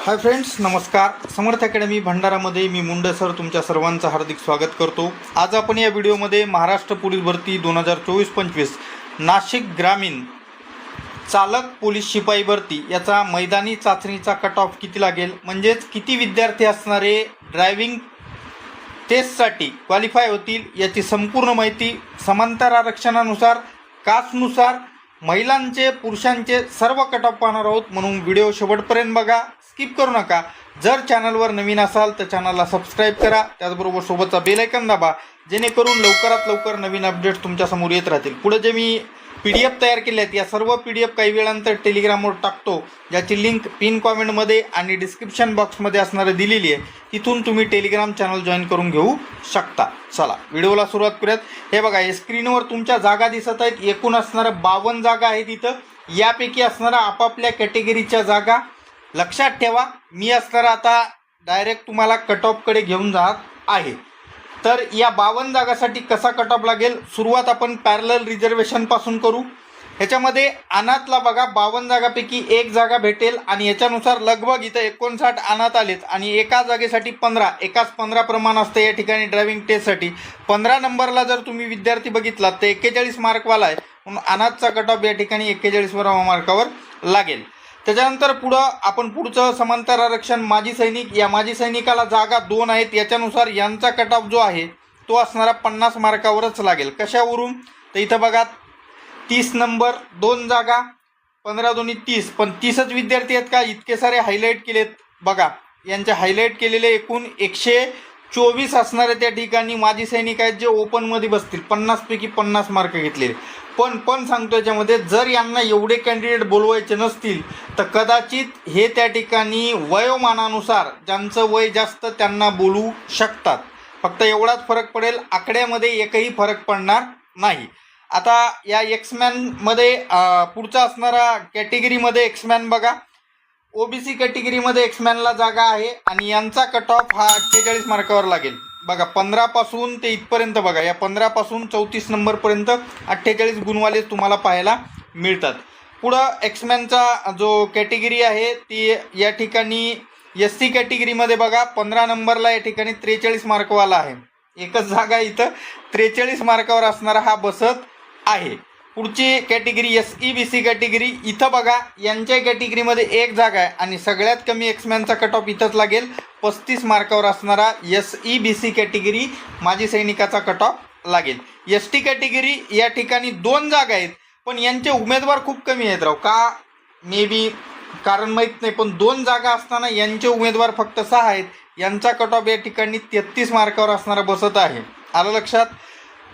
Hi friends, नमस्कार. समर्थ academy भंडारामध्ये मी Munde sir तुमच्या सर्वांचं हार्दिक स्वागत करतो. आज आपण या व्हिडिओमध्ये महाराष्ट्र पोलीस भरती 2024-25 नाशिक ग्रामीण चालक पोलीस शिपाई भरती याचा मैदानी चाचणीचा कट ऑफ किती लागेल, म्हणजेच किती विद्यार्थी असणारे ड्रायव्हिंग टेस्टसाठी क्वालिफाय होतील याची संपूर्ण माहिती समांतर आरक्षणानुसार, कास्टनुसार, महिलांचे पुरुषांचे सर्व कट ऑफ पाहणार आहोत. म्हणून व्हिडिओ शेवटपर्यंत बघा, स्किप करू नका. जर चॅनलवर नवीन असाल तर चॅनलला सबस्क्राईब करा, त्याचबरोबर सोबतचा बेल आयकॉन दाबा, जेणेकरून लवकरात लवकर नवीन अपडेट्स तुमच्यासमोर येत राहतील. पुढे जे मी PDF तयार केले आहेत या सर्व PDF काही वेळानंतर टेलिग्रामवर टाकतो, ज्याची लिंक पिन कॉमेंटमध्ये आणि डिस्क्रिप्शन बॉक्समध्ये असणारे दिलेली आहे. तिथून तुम्ही टेलिग्राम चॅनल जॉईन करून घेऊ शकता. चला व्हिडिओला सुरुवात करूयात. हे बघा, या स्क्रीनवर तुमच्या जागा दिसत आहेत. एकूण असणारं 52 जागा आहेत इथं. यापैकी असणारा आपापल्या कॅटेगरीच्या जागा लक्षात ठेवा. मी असणारा आता डायरेक्ट तुम्हाला कट ऑफकडे घेऊन जात आहे. तर या 52 जागासाठी कसा कट ऑफ लागेल, सुरुवात आपण पॅरलल रिझर्वेशनपासून करू. ह्याच्यामध्ये अनाथला बघा 52 जागापैकी एक जागा भेटेल आणि याच्यानुसार लगभग इथं 59 अनाथ आलेत आणि एका जागेसाठी 15, एकाच 15 प्रमाण असतं या ठिकाणी ड्रायव्हिंग टेस्टसाठी. 15 नंबरला जर तुम्ही विद्यार्थी बघितलात तर 41 मार्कवाला आहे, म्हणून अनाथचा कट ऑफ या ठिकाणी 41व्या मार्कावर लागेल. त्याच्यानंतर आपण पुढचं समांतर आरक्षण माजी सैनिक. या माजी सैनिकाला जागा 2 आहेत. याच्यानुसार यांचा कट ऑफ जो आहे तो असणारा 50 मार्कावरच लागेल. कशावरून तर इथं बघा 30 नंबर 2 जागा, 15 दोन्ही 30, पण 30च विद्यार्थी आहेत का, इतके सारे हायलाईट केलेत बघा. यांचे हायलाईट केलेले एकूण 124 असणारे त्या ठिकाणी माजी सैनिक आहेत जे ओपनमध्ये बसतील. 50 पैकी 50 मार्क घेतलेले. पण सांगतो याच्यामध्ये जर यांना एवढे कॅन्डिडेट बोलवायचे नसतील तर कदाचित हे त्या ठिकाणी वयोमानानुसार ज्यांचं वय जास्त त्यांना बोलू शकतात. फक्त एवढाच फरक पडेल, आकड्यामध्ये एकही फरक पडणार नाही. आता या एक्समॅनमध्ये पुढचा असणारा कॅटेगरीमध्ये एक्समॅन बघा, OBC कॅटेगरीमध्ये एक्समॅनला जागा आहे आणि यांचा कट ऑफ हा 48 मार्कावर लागेल. बघा 15 पासून ते इथपर्यंत बघा, या 15 पासून 34 नंबरपर्यंत 48 गुणवाले तुम्हाला पाहायला मिळतात. पुढं एक्समॅनचा जो कॅटेगरी आहे ती या ठिकाणी SC कॅटेगरीमध्ये बघा 15 नंबरला या ठिकाणी 43 मार्कवाला आहे. एकच जागा इथं 43 मार्कावर असणारा हा बसत आहे. पुढची कॅटेगरी SEBC कॅटेगरी. इथं बघा यांच्या कॅटेगरीमध्ये एक जागा आहे आणि सगळ्यात कमी एक्समॅनचा कट ऑफ इथंच लागेल. 35 मार्कावर असणारा SEBC कॅटेगरी माजी सैनिकाचा कट ऑफ लागेल. ST कॅटेगरी या ठिकाणी 2 जागा आहेत, पण यांचे उमेदवार खूप कमी आहेत राव. का मे बी कारण माहीत नाही, पण 2 जागा असताना यांचे उमेदवार फक्त 6 आहेत. यांचा कट ऑफ या ठिकाणी 33 मार्कावर असणारा बसत आहे. आलं लक्षात.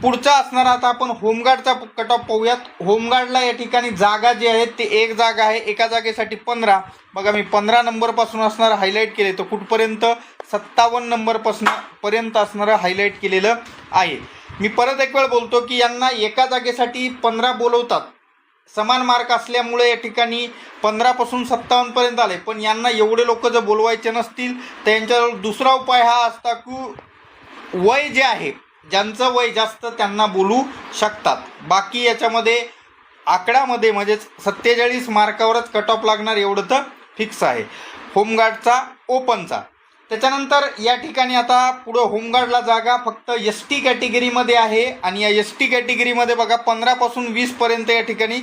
पुढचा असणारा आता आपण होमगार्डचा कट ऑफ पाहूयात. होमगार्डला या ठिकाणी जागा जी आहेत ते एक जागा आहे, एका जागेसाठी 15. बघा मी 15 नंबरपासून असणारं हायलाईट केले तर कुठपर्यंत 57 नंबरपर्यंत असणारं हायलाईट केलेलं आहे. मी परत एक वेळ बोलतो की यांना एका जागेसाठी 15 बोलवतात. समान मार्क असल्यामुळे या ठिकाणी 15 पासून 57पर्यंत आले. पण यांना एवढे लोक जर बोलवायचे नसतील तर यांच्याजवळ दुसरा उपाय हा असता की वय जे आहे, ज्यांचं वय जास्त त्यांना बोलू शकतात. बाकी याच्यामध्ये आकड्यामध्ये म्हणजेच 47 मार्कावरच कट ऑफ लागणार एवढं तर फिक्स आहे होमगार्डचा ओपनचा. त्याच्यानंतर या ठिकाणी आता पुढं होमगार्डला जागा फक्त ST कॅटेगरीमध्ये आहे आणि या ST कॅटेगरीमध्ये बघा 15 पासून 20पर्यंत या ठिकाणी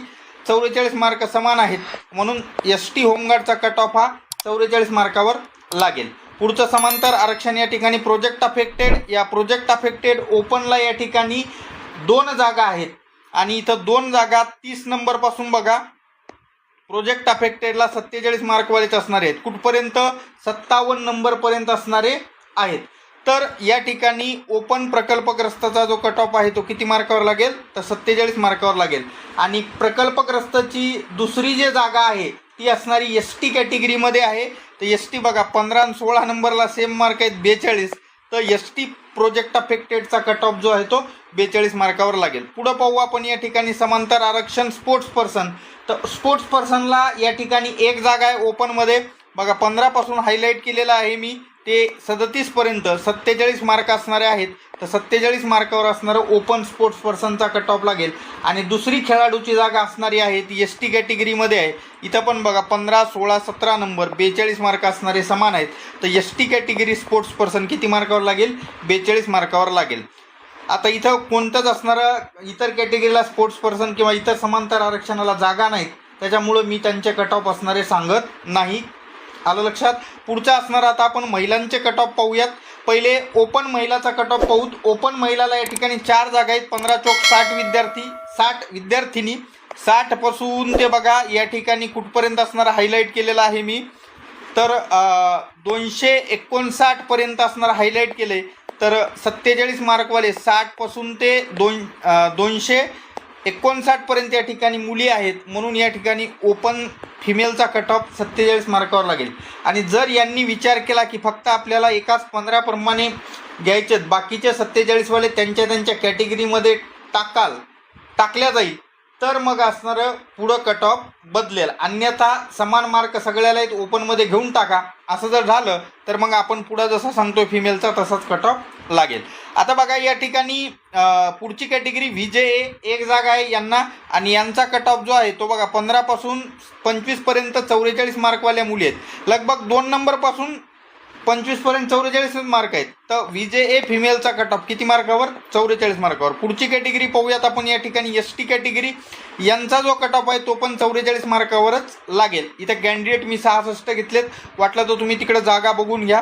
44 मार्क समान आहेत. म्हणून ST होमगार्डचा कट ऑफ हा 44 मार्कावर लागेल. पुढचं समांतर आरक्षण या ठिकाणी प्रोजेक्ट अफेक्टेड. या प्रोजेक्ट अफेक्टेड ओपनला या ठिकाणी 2 जागा आहेत आणि इथं 2 जागा 30 नंबरपासून बघा प्रोजेक्ट अफेक्टेडला 47 मार्कवालेच असणारे आहेत. कुठपर्यंत 57 नंबरपर्यंत असणारे आहेत. तर या ठिकाणी ओपन प्रकल्पग्रस्ताचा जो कट ऑफ आहे तो किती मार्कावर लागेल तर 47 मार्कावर लागेल. आणि प्रकल्पग्रस्ताची दुसरी जी जागा आहे ती असणारी ST कॅटेगरीमध्ये आहे. तर ST बघा 15 आणि 16 नंबरला सेम मार्क आहेत 42. तर ST प्रोजेक्ट अफेक्टेडचा कट ऑफ जो आहे तो 42 मार्कावर लागेल. पुढं पाहू आपण या ठिकाणी समांतर आरक्षण स्पोर्ट्स पर्सन. तर स्पोर्ट्स पर्सनला या ठिकाणी एक जागा आहे ओपनमध्ये. बघा 15 पासून हायलाईट केलेला आहे मी ते 37 पर्यंत 47 मार्क असणारे आहेत. तर 47 मार्कावर असणारं ओपन स्पोर्ट्स पर्सनचा कट ऑफ लागेल. आणि दुसरी खेळाडूची जागा असणारी आहे ती एस टी कॅटेगरीमध्ये आहे. इथं पण बघा 15, 16, 17 नंबर 42 मार्क असणारे समान आहेत. तर S T category sports person किती मार्कावर लागेल? 42 मार्कावर लागेल. आता इथं कोणतंच असणारं इतर कॅटेगरीला स्पोर्ट्स पर्सन किंवा इतर समांतर आरक्षणाला जागा नाहीत, त्याच्यामुळं मी त्यांचे कट ऑफ असणारे सांगत नाही. आलं लक्षात? पुढचं असणार आता आपण महिलांचे कट ऑफ पाहूयात. पहिले ओपन महिलाचा कट ऑफ पाहूत. ओपन महिलाला या ठिकाणी 4 जागा आहेत. 15 चौक 60 विद्यार्थी, 60 विद्यार्थिनी. 60 पासून ते बघा या ठिकाणी कुठपर्यंत असणार हायलाईट केलेलं आहे मी. तर 259 पर्यंत असणार हायलाईट केले. तर 47 मार्कवाले 60 पासून ते 259 पर्यंत या ठिकाणी मुली आहेत. म्हणून या ठिकाणी ओपन फिमेलचा कट ऑफ 47 मार्कावर लागेल. आणि जर यांनी विचार केला की फक्त आपल्याला एकाच 15 प्रमाणे घ्यायचेत, बाकीचे 47 वाले त्यांच्या कॅटेगरीमध्ये टाकल्या जाईल, तर मग असणारं पुढं कट ऑफ बदलेल. अन्यथा समान मार्क सगळ्याला ओपनमध्ये घेऊन टाका. असं जर झालं तर मग आपण पुढं जसं सांगतोय फिमेलचा तसाच कट ऑफ लागेल. आता बघा या ठिकाणी पुढची कॅटेगरी VJA 1 जागा आहे यांना. आणि यांचा कट ऑफ जो आहे तो बघा 15 पासून 25 पर्यंत 44 मार्कवाल्या मुली आहेत. लगभग 2 नंबरपासून 25 पर्यंत 44 मार्क आहेत. तर VJA फिमेलचा कट ऑफ किती मार्कावर? 44 मार्कावर. पुढची कॅटेगरी पाहूयात आपण या ठिकाणी ST कॅटेगरी. यांचा जो कट ऑफ आहे तो पण 44 मार्कावरच लागेल. इथं कॅन्डिडेट मी 66 घेतलेत. वाटलं तर तुम्ही तिकडे जागा बघून घ्या,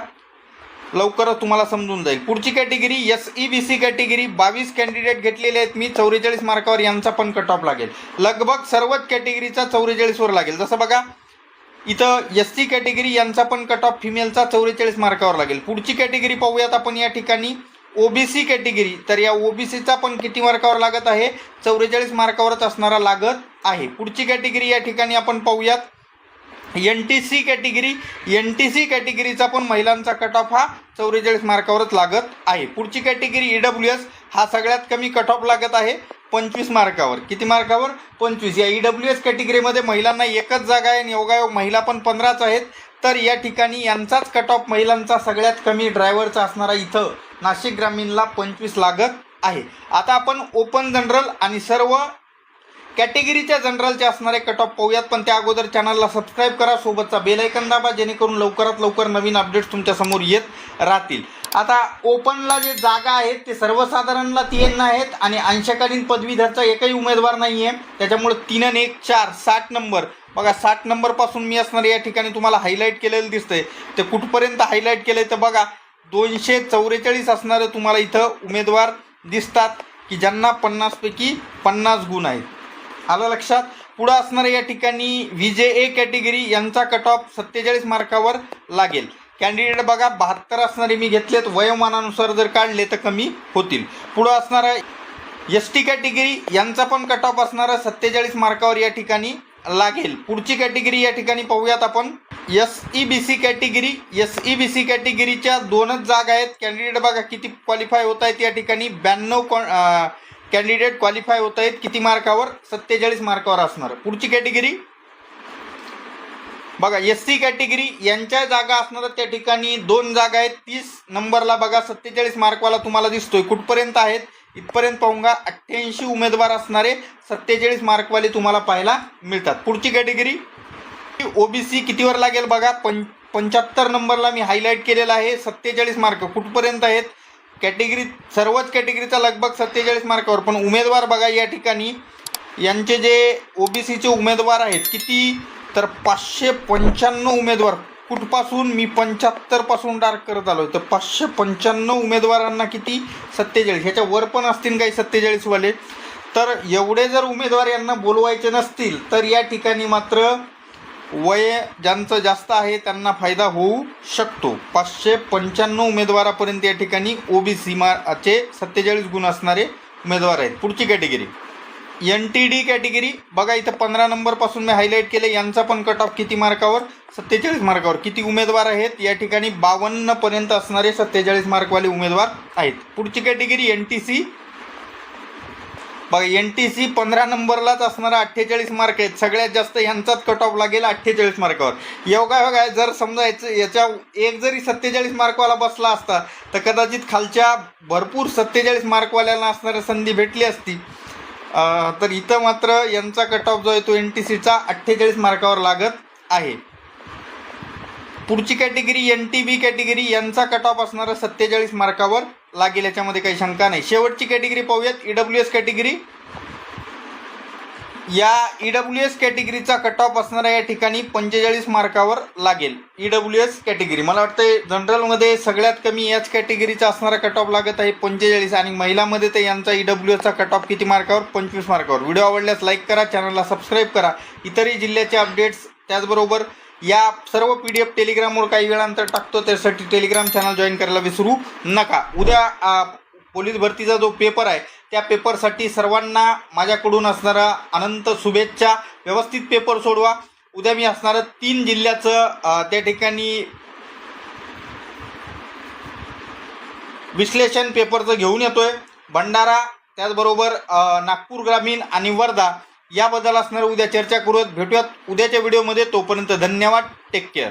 लवकरच तुम्हाला समजून जाईल. पुढची कॅटेगरी SEBC कॅटेगरी. 22 कॅन्डिडेट घेतलेले आहेत मी. 44 मार्कावर यांचा पण कट ऑफ लागेल. लगभग सर्वच कॅटेगरीचा 44वर लागेल. जसं बघा इथं SC कॅटेगरी यांचा पण कट ऑफ फिमेलचा 44 मार्कावर लागेल. पुढची कॅटेगरी पाहूयात आपण या ठिकाणी OBC कॅटेगरी. तर या OBCचा पण किती मार्कावर लागत आहे? 44 मार्कावरच असणारा लागत आहे. पुढची कॅटेगरी या ठिकाणी आपण पाहूयात NTC कॅटेगरी. NTC कॅटेगरीचा पण महिलांचा कट ऑफ हा 44 मार्कावरच लागत आहे. पुढची कॅटेगरी EWS. हा सगळ्यात कमी कट ऑफ लागत आहे 25 मार्कावर. किती मार्कावर? 25. या EWS कॅटेगरीमध्ये महिलांना एकच जागा आहे आणि योगायोग महिला पण 15च आहेत. तर या ठिकाणी यांचाच कट ऑफ महिलांचा सगळ्यात कमी ड्रायव्हरचा असणारा इथं नाशिक ग्रामीणला 25 लागत आहे. आता आपण ओपन जनरल आणि सर्व कॅटेगरीच्या जनरलचे असणारे कट ऑफ पाहूयात. पण त्या अगोदर चॅनलला सबस्क्राईब करा, सोबतचा बेल आयकॉन दाबा, जेणेकरून लवकरात लवकर नवीन अपडेट्स तुमच्यासमोर येत राहतील. आता ओपनला जे जागा आहेत ते सर्वसाधारणला 3 आहेत आणि अंशकालीन पदवीधरचा एकही उमेदवार नाही आहे. त्याच्यामुळे 3 आणि 1 4 60 नंबर. बघा 60 नंबरपासून मी असणार या ठिकाणी तुम्हाला हायलाईट केलेलं दिसतंय. ते कुठपर्यंत हायलाईट केलं आहे तर बघा 244 असणारे तुम्हाला इथं उमेदवार दिसतात की ज्यांना 50 पैकी 50 गुण आहेत. आलं लक्षात? पुढं असणारे या ठिकाणी VJA कॅटेगरी. यांचा कट ऑफ 47 मार्कावर लागेल. कॅन्डिडेट बघा 72 असणारे मी घेतलेत. वयोमानानुसार जर काढले तर कमी होतील. पुढं असणारा ST कॅटेगरी. यांचा पण कट ऑफ असणारा 47 मार्कावर या ठिकाणी लागेल. पुढची कॅटेगरी या ठिकाणी पाहूयात आपण SEBC कॅटेगरी. SEBC कॅटेगरीच्या 2च जागा आहेत. कॅन्डिडेट बघा किती क्वालिफाय होत आहेत या ठिकाणी. 92 कॅन्डिडेट क्वालिफाय होत आहेत. किती मार्कावर? 47 मार्कावर असणार. पुढची कॅटेगरी बघा SC कॅटेगरी. यांच्या जागा असणार त्या ठिकाणी 2 जागा आहेत. 30 नंबरला बघा 47 मार्कवाला तुम्हाला दिसतोय. कुठपर्यंत आहेत? इथपर्यंत पाहूंगा. 88 उमेदवार असणारे 47 मार्कवाले तुम्हाला पाहायला मिळतात. पुढची कॅटेगरी OBC कितीवर लागेल बघा. 75 नंबरला मी हायलाईट केलेला आहे. 47 मार्क कुठपर्यंत आहेत? कॅटेगरी सर्वच कॅटेगरीचा लगभग 47 मार्कावर. पण उमेदवार बघा या ठिकाणी यांचे जे OBCचे उमेदवार आहेत किती तर 595 उमेदवार. कुठपासून? मी 75 पासून डार्क करत आलो. तर 595 उमेदवारांना किती? 47. ह्याच्या वर पण असतील काही 47 वाले. तर एवढे जर उमेदवार यांना बोलवायचे नसतील तर या ठिकाणी मात्र वय ज्यांचं जास्त आहे त्यांना फायदा होऊ शकतो. 595 उमेदवारापर्यंत या ठिकाणी OBC चे 47 गुण असणारे उमेदवार आहेत. पुढची कॅटेगरी NTD कॅटेगरी. बघा इथं 15 नंबरपासून मी हायलाईट केले. यांचा पण कट ऑफ किती मार्कावर? 47 मार्कावर. किती उमेदवार आहेत? या ठिकाणी 52 पर्यंत असणारे 47 मार्कवाले उमेदवार आहेत. पुढची कॅटेगरी NTC. बघा NTC 15 नंबरलाच असणारा 48 मार्क आहेत. सगळ्यात जास्त यांचाच कट ऑफ लागेल 48 मार्कावर. योगा जर समजा याच्या एक जरी 47 मार्कवाला बसला असता तर कदाचित खालच्या भरपूर 47 मार्कवाल्याला असणारी संधी भेटली असती. तर इथं मात्र यांचा कट ऑफ जो आहे तो NTCचा 48 मार्कावर लागत आहे. पुढची कॅटेगरी NTB कॅटेगरी, यांचा कट ऑफ असणारा 47 मार्कावर लागेल, याच्यामध्ये काही शंका नाही. शेवटची कॅटेगरी पाहूयात, EWS कॅटेगरी. या EWS कॅटेगरीचा कट ऑफ असणारा या ठिकाणी 45 मार्कावर लागेल. EWS कॅटेगरी मला वाटतं जनरलमध्ये सगळ्यात कमी याच कॅटेगरीचा असणारा कट ऑफ लागत आहे 45, आणि महिलामध्ये तर यांचा EWSचा कट ऑफ किती मार्कावर? 25 मार्कावर. व्हिडिओ आवडल्यास लाईक करा, चॅनलला सबस्क्राईब करा. इतरही जिल्ह्याचे अपडेट्स, त्याचबरोबर या सर्व PDF टेलिग्रामवर काही वेळानंतर टाकतो, त्यासाठी टेलिग्राम चॅनल जॉईन करायला विसरू नका. उद्या पोलीस भरतीचा जो पेपर आहे त्या पेपरसाठी सर्वांना माझ्याकडून असणारा अनंत शुभेच्छा. व्यवस्थित पेपर सोडवा. उद्या मी असणारं 3 जिल्ह्याचं त्या ठिकाणी विश्लेषण पेपरचं घेऊन येतोय. भंडारा, त्याचबरोबर नागपूर ग्रामीण आणि वर्धा याबद्दल असणारं उद्या चर्चा करूयात. भेटूयात उद्याच्या व्हिडिओमध्ये. तोपर्यंत धन्यवाद. Take care.